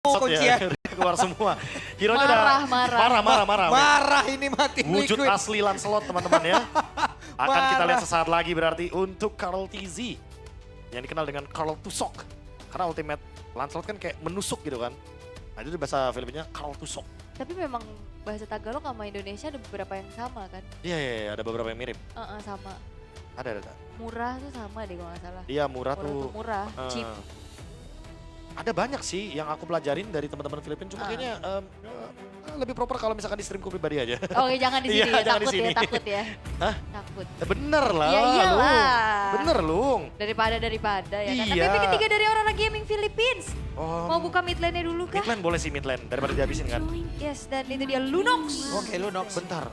kuncian. Keluar semua. Hero-nya udah marah. Marah ini mati Wujud Liquid. asli Lancelot teman-teman ya. Akan kita lihat sesaat lagi berarti untuk Karl TZ. Yang dikenal dengan Karl Tusok. Karena ultimate Lancelot kan kayak menusuk gitu kan. Nah itu bahasa Filipinnya Karl Tusok. Tapi memang bahasa Tagalog sama Indonesia ada beberapa yang sama kan? Iya, ada beberapa yang mirip. Sama. Ada. Murah tuh sama deh kalau nggak salah. Iya murah Murah tuh. tuh murah, cheap. Ada banyak sih yang aku pelajarin dari teman-teman Filipina. Cuma kayaknya lebih proper kalau misalkan di streamku pribadi aja. Oke, jangan di sini, Iya, jangan di takut sini. ya, takut ya. Hah? Takut. Bener lah. Ya iyalah. Lung. Bener Lung. Daripada ya kan. Iya. Tapi ketiga dari Aurora Gaming Philippines. Mau buka mid lane-nya dulu kah? Midland boleh sih midland daripada dihabisin kan. Yes, dan itu dia Lunox. Oke Lunox. Bentar.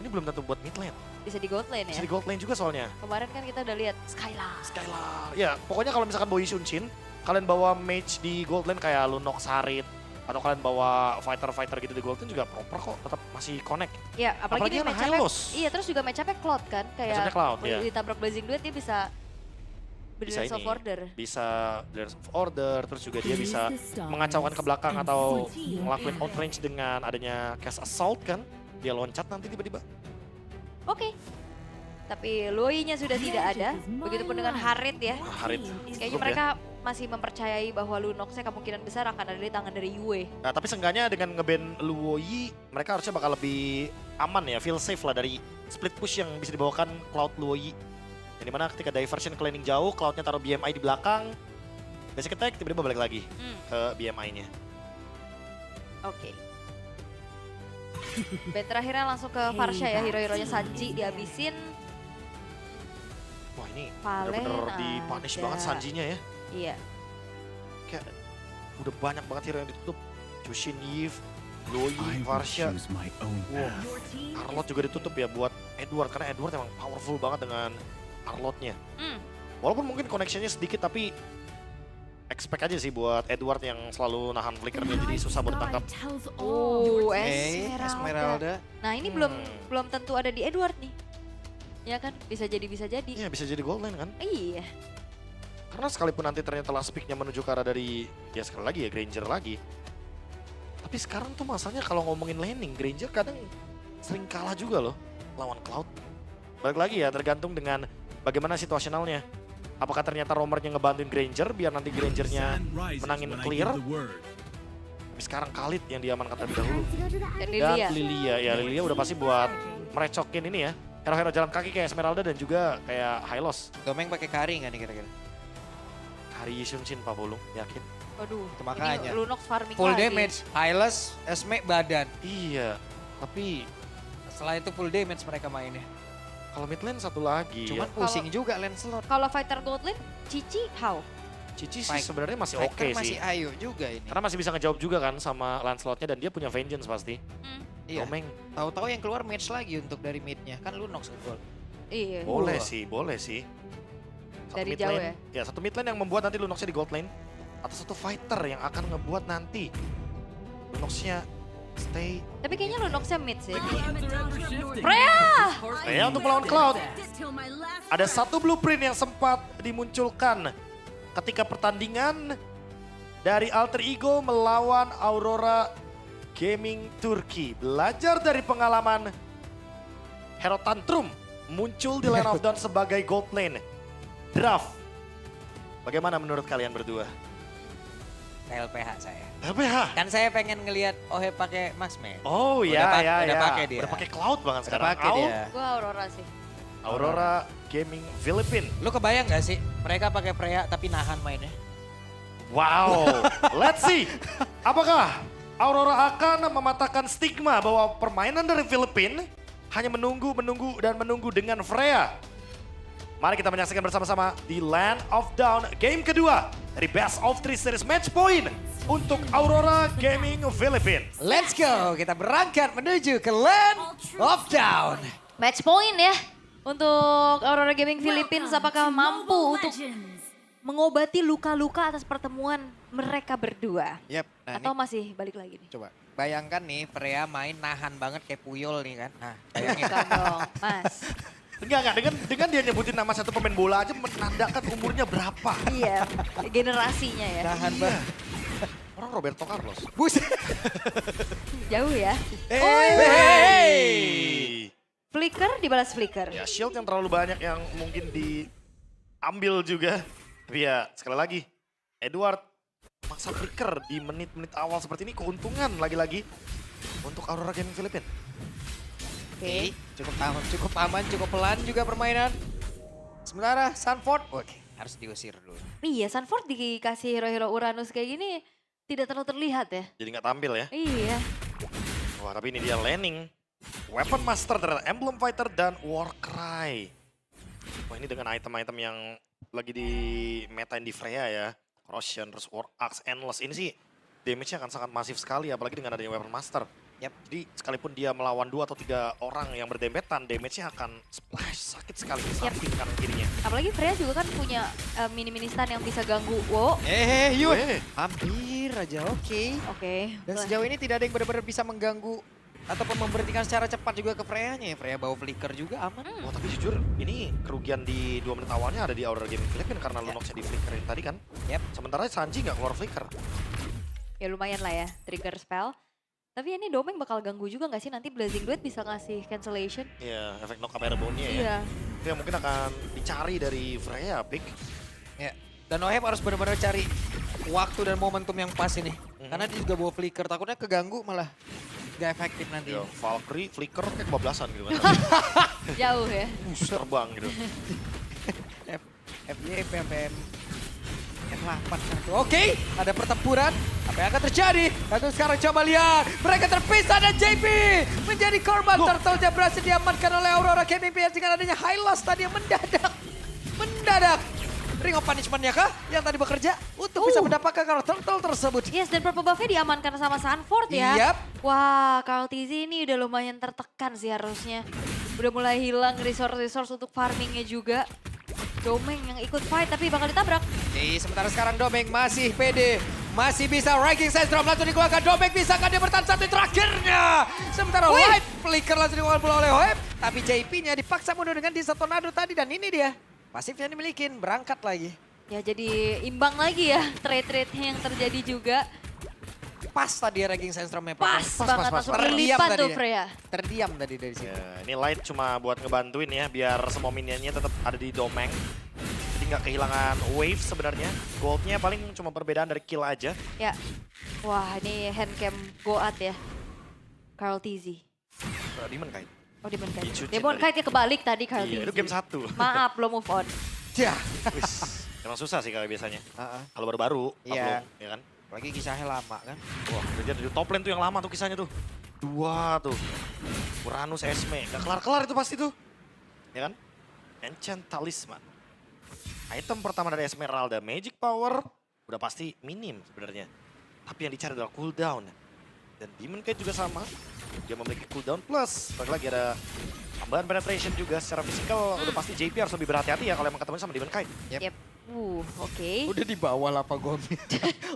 Ini belum tentu buat midland. Bisa di gold lane ya. Bisa di gold lane juga soalnya. Kemarin kan kita udah lihat Skylar. Skylar. Ya pokoknya kalau misalkan Boy Shunshin, kalian bawa mage di gold lane kayak Lunox Harit. Atau kalian bawa fighter-fighter gitu di gold lane juga proper kok. Tetap masih connect. Ya, apalagi kan match-up-nya. Hylos. Iya, terus juga match-up-nya Cloud kan. Kayak Match-up-nya Cloud, iya. ditabrak Blazing Duet dia bisa Bisa Brilliance of Order. Bisa Brilliance of Order, terus juga dia bisa mengacaukan ke belakang atau ngelakuin outrange dengan adanya cast assault kan. Dia loncat nanti tiba-tiba. Oke. Tapi Loi-nya sudah tidak ada. Begitupun dengan Harit ya. Harit. Kayaknya Cukup mereka masih mempercayai bahwa Lunox-nya kemungkinan besar akan ada di tangan dari Yue. Nah, tapi seenggaknya dengan nge-ban Luoyi, mereka harusnya bakal lebih aman ya, feel safe lah dari split push yang bisa dibawakan Cloud Luoyi. Yang dimana ketika diversion ke laning jauh, Cloud-nya taruh BMI di belakang, basic attack tiba-tiba balik lagi ke BMI-nya. Oke. Ban terakhirnya langsung ke Farsha ya, hero-heronya Sanji dihabisin. Wah ini Valen bener-bener di-punish ada. banget Sanjinya ya. Iya. Kayak udah banyak banget hero yang ditutup. Jushin Yves, Luoyi, Farsha. Wow. Arlott juga ditutup ya buat Edward, karena Edward emang powerful banget dengan Arlott-nya. Walaupun mungkin connection-nya sedikit tapi expect aja sih buat Edward yang selalu nahan flickernya jadi susah buat tangkap. Esmeralda. Nah ini belum tentu ada di Edward nih. Ya kan, bisa jadi. Iya bisa jadi gold lane kan. Iya. Karena sekalipun nanti ternyata last pick-nya menuju ke arah dari, ya sekali lagi ya Granger lagi. Tapi sekarang tuh masalahnya kalau ngomongin laning, Granger kadang sering kalah juga loh lawan Cloud. Balik lagi ya tergantung dengan bagaimana situasionalnya. Apakah ternyata Romernya ngebantuin Granger biar nanti Grangernya menangin clear. Tapi sekarang Khalid yang diamankan terlebih dahulu. Dan Dan Lilia, ya Lilia udah pasti buat merecokin ini ya. Hero-hero jalan kaki kayak Esmeralda dan juga kayak Hylos. Domeng pakai kari nggak nih kira-kira? Kari Shunshin Pak Bulung, yakin? Waduh, Itu makanya. ini Lunox farming Full lagi. damage, Hylos, Esme badan. Iya, tapi Selain itu full damage mereka mainnya. kalau mid lane satu lagi Cuman ya. pusing juga Lancelot. Kalau fighter gold lane, Cici how? Cici sih Fight- sebenarnya masih oke Fighter sih. masih ayo juga ini. Karena masih bisa ngejawab juga kan sama Lancelotnya dan dia punya vengeance pasti. Iya. Domeng, Tahu-tahu yang keluar match lagi untuk dari midnya. Kan Lunox gol. Iya. boleh Wah. sih. Satu Dari mid jauh lane, ya satu mid lane yang membuat nanti Lunoxnya di gold lane. Atau satu fighter yang akan ngebuat nanti Lunoxnya stay. Tapi kayaknya Lunox-nya mid sih. Ya untuk melawan Cloud. Ada satu blueprint yang sempat dimunculkan ketika pertandingan dari Alter Ego melawan Aurora Gaming Turki. Belajar dari pengalaman Hero Tantrum muncul di Lane of Dawn sebagai gold lane. Draft. Bagaimana menurut kalian berdua? LPH saya. LPH. Kan saya pengen ngelihat Ohe pakai Maxman. Oh Udah ya, pak- ya, udah ya. pakai dia. Udah pakai Cloud banget Udah sekarang. pakai dia. Gua Aurora sih. Aurora Gaming Philippines. Lu kebayang gak sih mereka pakai Freya tapi nahan mainnya? Wow, let's see. Apakah Aurora akan mematahkan stigma bahwa permainan dari Filipina hanya menunggu dengan Freya? Mari kita menyaksikan bersama-sama di Land of Dawn game kedua dari Best of 3 Series Match Point untuk Aurora Gaming Philippines. Let's go, kita berangkat menuju ke Land of Dawn. Match point ya untuk Aurora Gaming Philippines. Apakah mampu untuk mengobati luka-luka atas pertemuan mereka berdua? Yep, nah Atau masih balik lagi nih? coba bayangkan nih Freya main nahan banget kayak Puyol nih kan. Nah, bayangin. Bukan dong, Mas. Enggak, dengan dia nyebutin nama satu pemain bola aja menandakan umurnya berapa. Iya, generasinya ya. Nahan banget. Orang Roberto Carlos. Buset. Jauh ya. Hey. Flicker dibalas flicker. Ya shield yang terlalu banyak yang mungkin diambil juga. Tapi ya sekali lagi, Edward maksa flicker di menit-menit awal seperti ini keuntungan lagi-lagi untuk Aurora Gaming Philippines. Oke. Cukup aman, cukup pelan juga permainan. Sementara Sanford, oke, harus diusir dulu. Iya, Sanford dikasih hero-hero Uranus kayak gini tidak terlalu terlihat ya. Jadi nggak tampil ya. Iya. Wah tapi ini dia Lanning. Weapon Master ternyata Emblem Fighter dan Warcry. Wah ini dengan item-item yang lagi di metain di Freya ya. Corrosion, terus War Axe, Endless. Ini sih damage-nya akan sangat masif sekali apalagi dengan adanya Weapon Master. Yap. Jadi sekalipun dia melawan 2 atau 3 orang yang berdempetan, damage-nya akan splash, sakit sekali di samping kanan kirinya. Apalagi Freya juga kan punya mini-mini stun yang bisa ganggu. Wow. Yuk. Weh. Hampir aja, oke. Oke. Dan sejauh ini tidak ada yang benar-benar bisa mengganggu ataupun memberhentikan secara cepat juga ke Freya-nya ya. Freya bawa flicker juga aman. Wah tapi jujur ini kerugian di 2 menit awalnya ada di Aurora Gaming Philippines karena Lunox-nya di flickerin tadi kan. Yap. Sementara Sanji nggak keluar flicker. Ya lumayan lah ya, trigger spell. Tapi ini Domeng bakal ganggu juga gak sih? Nanti Blazing Duet bisa ngasih cancellation? Iya, efek knock up airborne-nya ya. Iya. Itu yang mungkin akan dicari dari Freya, Pick. Ya. Dan Oheb harus benar-benar cari waktu dan momentum yang pas ini. Karena dia juga bawa flicker, takutnya keganggu malah gak efektif nanti. Ya, Valkyrie, flicker kayak kebablasan gitu kan. Jauh ya. Terbang gitu. FY, PMPM, F8. Oke, ada pertempuran. Apa yang akan terjadi? Lalu sekarang coba lihat. Mereka terpisah dan JP menjadi korban. Turtle-nya berhasil diamankan oleh Aurora Gaming PS dengan adanya Hylas tadi yang mendadak. Ring of Punishment-nya kah yang tadi bekerja untuk bisa mendapatkan karakter Turtle tersebut? Yes, dan purple buff-nya diamankan sama Sanford ya. Yap. Wah, Karl TZ ini udah lumayan tertekan sih harusnya. Udah mulai hilang resource untuk farmingnya juga. Domeng yang ikut fight tapi bakal ditabrak. Oke, sementara sekarang Domeng masih pede. Masih bisa Ranking Sensor langsung dikeluarkan. Domeng bisa kan dia bertahan satu terakhirnya. Sementara White flicker langsung dikeluarkan pula oleh Hoeb. Tapi JP-nya dipaksa mundur dengan Disa Tornado tadi. Dan ini dia. Pasif yang dimilikin, berangkat lagi. Ya jadi imbang lagi ya trade-trade-nya yang terjadi juga. Pas tadi Ranking Sensor Pas banget langsung Terdiam berlipat tadi tuh ya. Freya. Terdiam tadi dari situ. Ya, ini Light cuma buat ngebantuin ya, biar semua minionnya tetap ada di Domeng. Jadi nggak kehilangan wave sebenarnya. Goldnya paling cuma perbedaan dari kill aja. Ya. Wah ini handcam Goat ya. Karl TZ. Demon Kite. Oh Demon Kite. Dicucin Demon tadi. Kite kebalik tadi Karl Iya, TZ. itu game 1. Maaf belum move on. Ya. Wis, emang susah sih kayak biasanya. Heeh. Kalau baru-baru, Iya. upload, ya kan? Lagi kisahnya lama kan. Wah, dia di top lane tuh yang lama tuh kisahnya tuh. 2 tuh. Uranus, Esme. Gak kelar-kelar itu pasti tuh. Ya kan? Enchant Talisman. Item pertama dari Esmeralda, Magic Power. Udah pasti minim sebenarnya. Tapi yang dicari adalah cooldown. Dan Demon Kite juga sama. Dia memiliki cooldown plus. Lagi ada tambahan penetration juga secara fisikal. Udah pasti JP harus lebih berhati-hati ya kalau emang ketemu sama Demon Kite. Yep. Oke. Udah di bawah lah Pak Gomi.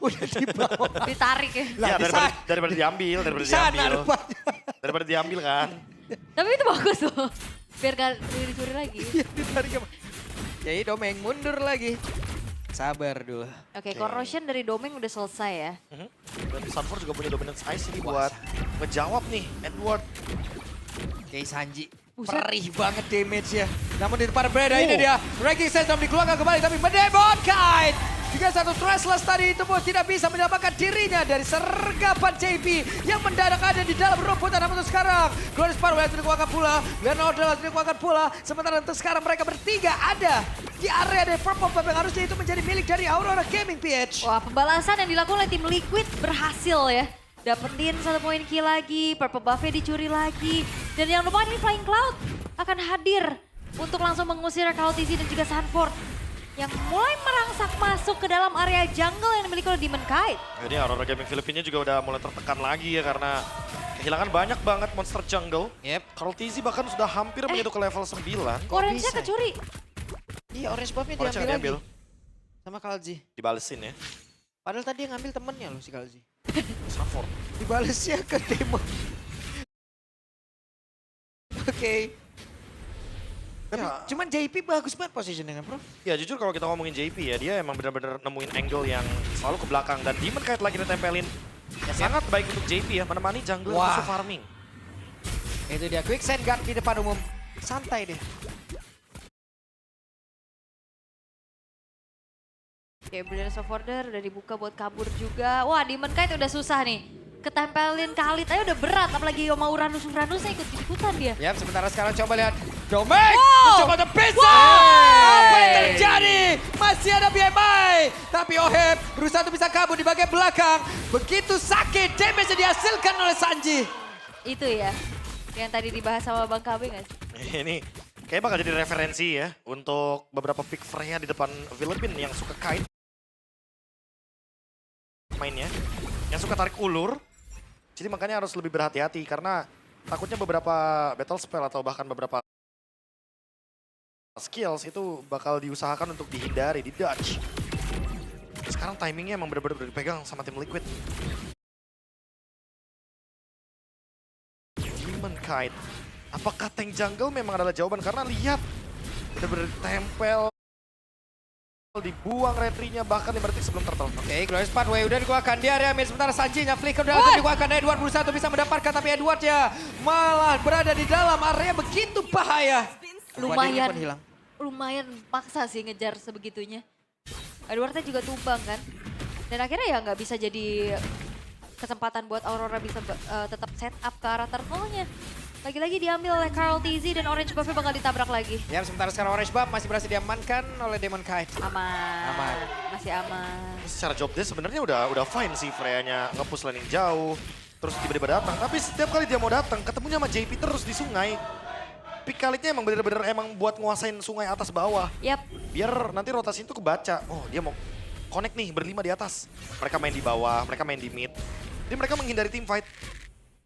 Udah di bawah. Ditarik ya. Lah, Ya di daripada diambil, Di sana rupanya. Daripada diambil kan. Tapi itu bagus tuh. Biar gak dicuri lagi. Iya, ditarik apa? Jadi Domeng mundur lagi. Sabar dulu. Oke, corrosion dari Domeng udah selesai ya. Dan Sanford juga punya dominance ice ini buat ngejawab nih Edward. Oke, Sanji. Buset. Perih banget damage-nya. Namun di depan berada ini dia. Ranking Sensor dikeluarkan kembali tapi Demon Kite. Juga satu Thrashless tadi itu pun tidak bisa menyelamatkan dirinya dari sergapan JP yang mendadak ada di dalam rumputan. Namun untuk sekarang Glorious Power langsung dikeluarkan pula. Leonardo langsung dikeluarkan pula. Sementara untuk sekarang mereka bertiga ada di area dari Purple Buff yang harusnya itu menjadi milik dari Aurora Gaming PH. Wah, pembalasan yang dilakukan oleh tim Liquid berhasil ya. Dapetin 1 poin kill lagi, Purple Buff-nya dicuri lagi. Dan jangan lupa ini Flying Cloud akan hadir untuk langsung mengusir Karl TZ dan juga Sanford. Yang mulai merangsak masuk ke dalam area jungle yang dimiliki oleh Demon Kite. Jadi Aurora Gaming Filipina juga udah mulai tertekan lagi ya karena kehilangan banyak banget monster jungle. Yep. Karl TZ bahkan sudah hampir menyentuh ke level 9. Orange-nya bisa ya? kecuri. Iya, orange buff-nya Orange diambil diambil. lagi. Sama Kalji. Dibalesin ya. Padahal tadi yang ngambil temennya loh si Kalji. Sanford. Dibalesnya ke Demon. Oke. Tapi cuman JP bagus banget positioningnya bro. Ya jujur kalau kita ngomongin JP ya, dia emang benar-benar nemuin angle yang selalu ke belakang. Dan Demon Kite lagi ditempelin. Sangat baik untuk JP ya, menemani jungler musuh farming. Itu dia, quicksand guard di depan umum. Santai deh. Oke, Brilliance of Order udah dibuka buat kabur juga. Wah, Demon Kite udah susah nih. Ketempelin Khalid aja udah berat, apalagi sama Uranus-Uranusnya ikut-ikutan dia. Yap, sementara sekarang coba lihat. Domek! Wow! Mencoba untuk bisa! Wow! Apa yang terjadi? Masih ada BMI. Tapi Oheb berusaha untuk bisa kabur di bagian belakang. Begitu sakit, damage yang dihasilkan oleh Sanji. Itu ya, yang tadi dibahas sama Bang KB nggak sih? Ini kayak bakal jadi referensi ya untuk beberapa pick Freya di depan Philippine yang suka kite mainnya, yang suka tarik ulur. Jadi makanya harus lebih berhati-hati karena takutnya beberapa battle spell atau bahkan beberapa skills itu bakal diusahakan untuk dihindari, di dodge. Sekarang timingnya emang benar-benar dipegang sama tim Liquid. Demon Kite. Apakah tank jungle memang adalah jawaban? Karena lihat, benar-benar tempel, dibuang retrinya bahkan 5 detik sebelum turtle. Oke, Glorious Pathway udah dikeluarkan di area mid. Sementara Sanji-nya flicker udah langsung dikeluarkan. Edward berusaha untuk bisa mendapatkan, tapi Edward ya malah berada di dalam area begitu bahaya. Lumayan, Pun hilang. lumayan paksa sih ngejar sebegitunya. Edwardnya juga tumbang kan. Dan akhirnya ya nggak bisa jadi kesempatan buat Aurora bisa tetap set up ke arah turtle-nya. Lagi-lagi diambil oleh Carl TZ dan Orange Buff bakal ditabrak lagi. Ya, sementara sekarang Orange Buff masih berhasil diamankan oleh Demon Kite. Aman. Masih aman. Secara job desk sebenarnya udah fine sih Freya-nya nge-push laning jauh. Terus tiba-tiba datang, tapi setiap kali dia mau datang ketemunya sama JP terus di sungai. Pick Khalidnya emang bener-bener emang buat nguasain sungai atas bawah. Yap. Biar nanti rotasi itu kebaca. Oh, dia mau connect nih berlima di atas. Mereka main di bawah, mereka main di mid. Jadi mereka menghindari team fight.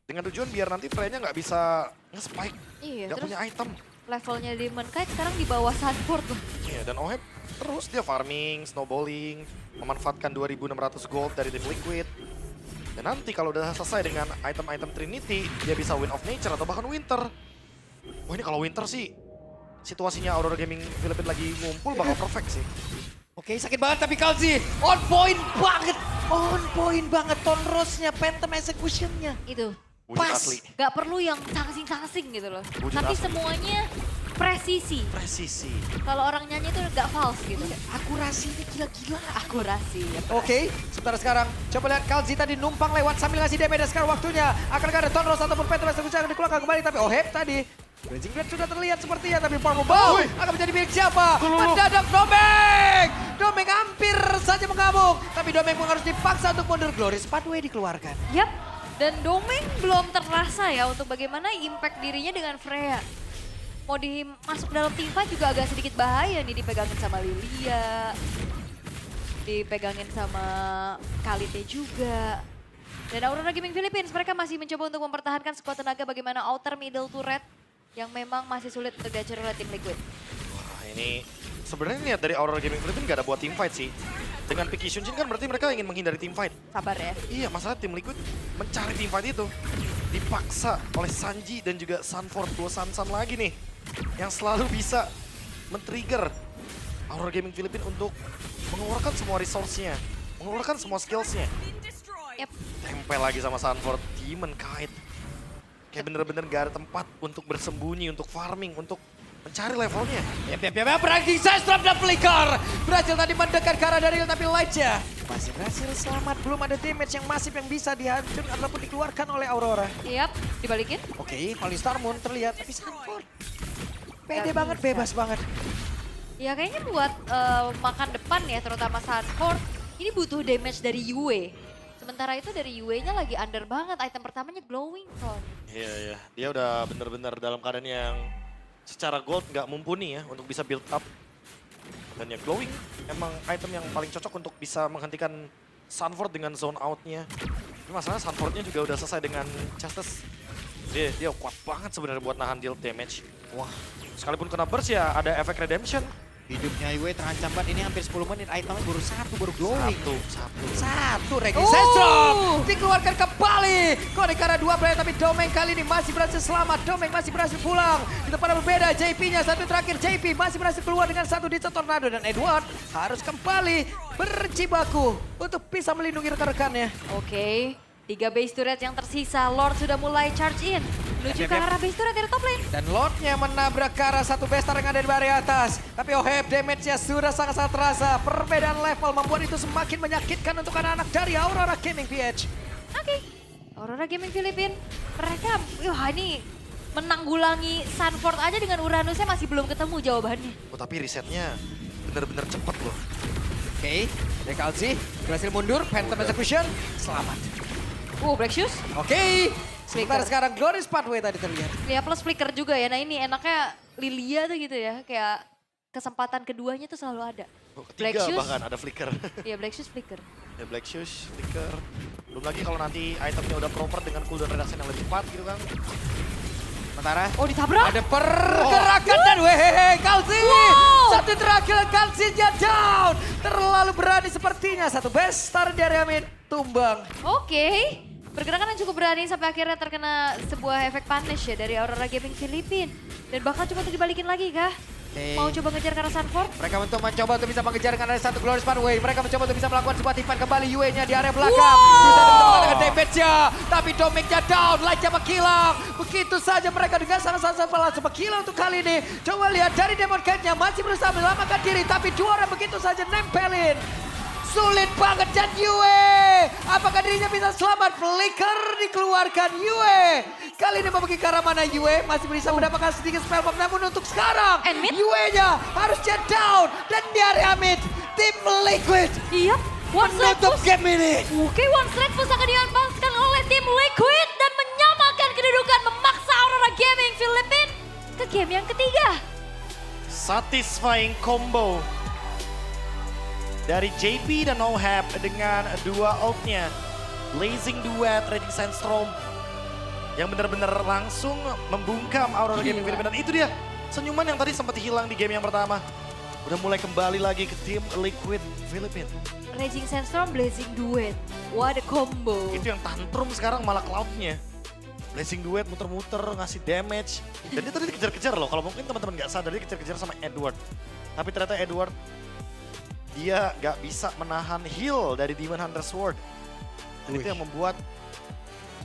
Dengan tujuan biar nanti Freya-nya nggak bisa nge-spike. Iya, Nggak terus punya item. levelnya Demon Kite sekarang di bawah Sunford tuh. Iya, dan Oheb terus dia farming, snowballing, memanfaatkan 2.600 gold dari tim Liquid. Dan nanti kalau udah selesai dengan item-item Trinity, dia bisa win of nature atau bahkan winter. Wah, ini kalau winter sih, situasinya Aurora Gaming Philippines lagi ngumpul bakal perfect sih. Oke, sakit banget tapi Kalzi on point banget. On point banget Tonrosnya, Phantom Execution-nya. Itu. Wujud Pas. asli. Gak perlu yang sangsing-sangsing gitu loh. Wujud Tapi asli. semuanya presisi. Presisi. Kalau orang nyanyi tuh gak false gitu. Akurasi ini gila-gila. Akurasi. Ya. Oke, sebentar sekarang. Coba lihat Kalzi tadi numpang lewat sambil ngasih damage. Dan sekarang waktunya akan ada Tonros ataupun Phantom Execution akan dikeluarkan kembali. Tapi Oheb tadi. Blazing Blade sudah terlihat sepertinya. Tapi Purple Bow akan menjadi milik siapa? Mendadak Domek! Domek hampir saja mengamuk. Tapi Domek pun harus dipaksa untuk mundur. Glorious Pathway dikeluarkan. Yap. Dan Domeng belum terasa ya untuk bagaimana impact dirinya dengan Freya. Mau masuk dalam team fight juga agak sedikit bahaya nih, dipegangin sama Lilia. Dipegangin sama Khalidnya juga. Dan Aurora Gaming Philippines mereka masih mencoba untuk mempertahankan sekuat tenaga bagaimana outer middle turret yang memang masih sulit untuk dicari oleh tim Liquid. Wah, ini sebenarnya niat dari Aurora Gaming Philippines gak ada buat team fight sih. Dengan Picky Shunshin kan berarti mereka ingin menghindari team fight. Sabar ya. Iya, masalah tim Liquid mencari team fight itu. Dipaksa oleh Sanji dan juga Sunford, dua Sansan lagi nih. Yang selalu bisa men-trigger Aurora Gaming Philippines untuk mengeluarkan semua resource-nya. Mengeluarkan semua skills-nya. Yap. Tempel lagi sama Sunford, Demon Kite. Kayak bener-bener gak ada tempat untuk bersembunyi, untuk farming, untuk mencari levelnya. Yap, ranking size drop dan flicker. Berhasil tadi mendekat ke arah Daryl tapi Lightnya masih berhasil selamat. Belum ada damage yang masif yang bisa dihancurkan ataupun dikeluarkan oleh Aurora. Yap, dibalikin. Oke, Holy Star Moon terlihat tapi Sanford pede Gak banget, bisa. bebas banget. Ya kayaknya buat makan depan ya, terutama Sunford, ini butuh damage dari Yue. Sementara itu dari Yue-nya lagi under banget, item pertamanya glowing Front. Iya, dia udah bener-bener dalam keadaan yang secara gold nggak mumpuni ya untuk bisa build up. Dan ya glowing emang item yang paling cocok untuk bisa menghentikan Sunford dengan zone out-nya. Tapi masalahnya Sunford-nya juga udah selesai dengan Chastis. Dia kuat banget sebenarnya buat nahan deal damage. Wah, sekalipun kena burst ya ada efek redemption. Hidupnya Yue terancam banget, ini hampir 10 menit, itemnya baru satu, baru glowing. Satu. Satu, ranking Oh. size drop dikeluarkan kembali. ini. Connect ke arah 2 player tapi Domeng kali ini masih berhasil selamat. Domeng masih berhasil pulang. Di tempat yang berbeda JP-nya satu terakhir. JP masih berhasil keluar dengan satu di Tornado. Dan Edward harus kembali berjibaku untuk bisa melindungi rekan-rekannya. Oke, 3 base turret yang tersisa. Lord sudah mulai charge in. Menuju ke arah base turret dari top lane. Dan Lordnya menabrak ke arah satu bestar yang ada di area atas. Tapi Oheb damage-nya sudah sangat-sangat terasa. Perbedaan level membuat itu semakin menyakitkan untuk anak-anak dari Aurora Gaming PH. Oke, Aurora Gaming Philippines. Mereka, wah ini menanggulangi Sunford aja dengan Uranusnya masih belum ketemu jawabannya. Oh tapi risetnya bener-bener cepet loh. Oke, Dekalsi berhasil mundur. Phantom Execution, selamat. Black Shoes. Oke, sementara Flicker. sekarang Glorious Pathway tadi terlihat. Ya plus flicker juga ya. Nah ini enaknya Lilia tuh gitu ya. Kayak kesempatan keduanya tuh selalu ada. Oh, Black ketiga Shoes. bahkan ada flicker. Iya Black Shoes flicker. Ya Black Shoes, flicker. Belum lagi kalau nanti itemnya udah proper dengan cooldown reduction yang lebih cepat gitu kan. Sementara Oh ditabrak? ada pergerakan dan wehehe Kalsi. Wow. Satu terakhir Kalsinya down. Terlalu berani sepertinya. Satu bestar dari Amin tumbang. Oke. Pergerakan yang cukup berani sampai akhirnya terkena sebuah efek punish ya dari Aurora Gaming Philippines. Dan bahkan cuma untuk dibalikin lagi kah? Oke. Mau coba ngejar ke arah Sunford? Mereka mencoba untuk bisa mengejar dengan ada satu Glorious Pathway. Mereka mencoba untuk bisa melakukan sebuah tipan kembali Yue-nya di area belakang. Bisa mendapatkan damage-nya. Tapi Dominic-nya down, light-nya menghilang. Begitu saja mereka dengan sangat-sangat langsung menghilang untuk kali ini. Coba lihat dari Demon Cat-nya masih berusaha menyelamatkan diri. Tapi dua orang begitu saja nempelin. Sulit banget dan Yue. Apakah dirinya bisa selamat? Flicker dikeluarkan Yue. Kali ini membagi ke arah mana Yue. Masih bisa mendapatkan sedikit spell bomb. Namun untuk sekarang And mid? Yue-nya harusnya down. Dan di area mid. Tim Liquid Iya. One straight menutup push. game ini. Oke, one straight push akan dimanfaatkan oleh tim Liquid dan menyamakan kedudukan memaksa Aurora Gaming Philippines ke game yang ketiga. Satisfying combo dari JP dan Oheb dengan dua ult-nya. Blazing Duet, Raging Sandstorm yang benar-benar langsung membungkam Aurora Gaming Philippines. Dan itu dia senyuman yang tadi sempat hilang di game yang pertama. Udah mulai kembali lagi ke tim Liquid Philippines. Raging Sandstorm, Blazing Duet. What a combo. Itu yang tantrum sekarang malah Cloud-nya. Blazing Duet muter-muter ngasih damage. Dan dia tadi dikejar-kejar loh. Kalau mungkin teman-teman nggak sadar dia dikejar-kejar sama Edward. Tapi ternyata Edward dia nggak bisa menahan heal dari Demon Hunter Sword. Dan itu yang membuat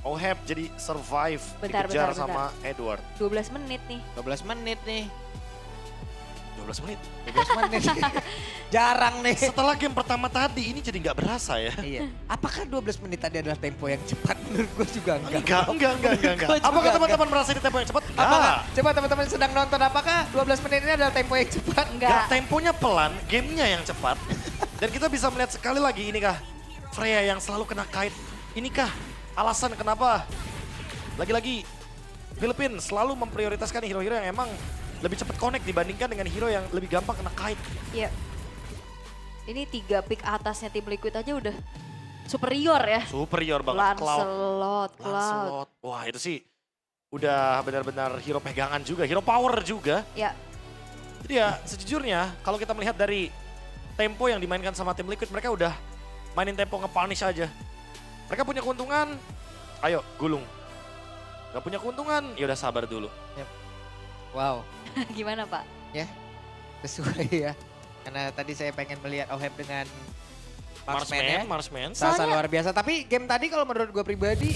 Oheb jadi survive Bentar, dikejar bentar, sama Edward. 12 menit nih. 12 menit nih. 12 menit. 12 menit. Jarang nih. Setelah game pertama tadi ini jadi nggak berasa ya. Iya. Apakah 12 menit tadi adalah tempo yang cepat? Menurut gue juga enggak. Enggak. Gua juga Apakah teman-teman merasa ini tempo yang cepat? Apakah, coba teman-teman yang sedang nonton, apakah 12 menit ini adalah tempo yang cepat? Enggak. Temponya pelan, gamenya yang cepat. Dan kita bisa melihat sekali lagi inikah Freya yang selalu kena kite. Inikah alasan kenapa lagi-lagi Philippines selalu memprioritaskan hero-hero yang emang lebih cepat connect dibandingkan dengan hero yang lebih gampang kena kite. Iya. Ini 3 pick atasnya tim Liquid aja udah superior ya. Superior banget. Lancelot, Cloud. Lancelot. Wah itu sih udah benar-benar hero pegangan juga, hero power juga. Ya, Jadi ya sejujurnya kalau kita melihat dari tempo yang dimainkan sama tim Liquid, mereka udah mainin tempo nge-punish aja. Mereka punya keuntungan, ayo gulung. Gak punya keuntungan, ya udah sabar dulu. Wow, gimana Pak? ya sesuai ya. Karena tadi saya pengen melihat Oheb dengan marksman-nya. Marksman. Sangat Soalnya- luar biasa. Tapi game tadi kalau menurut gue pribadi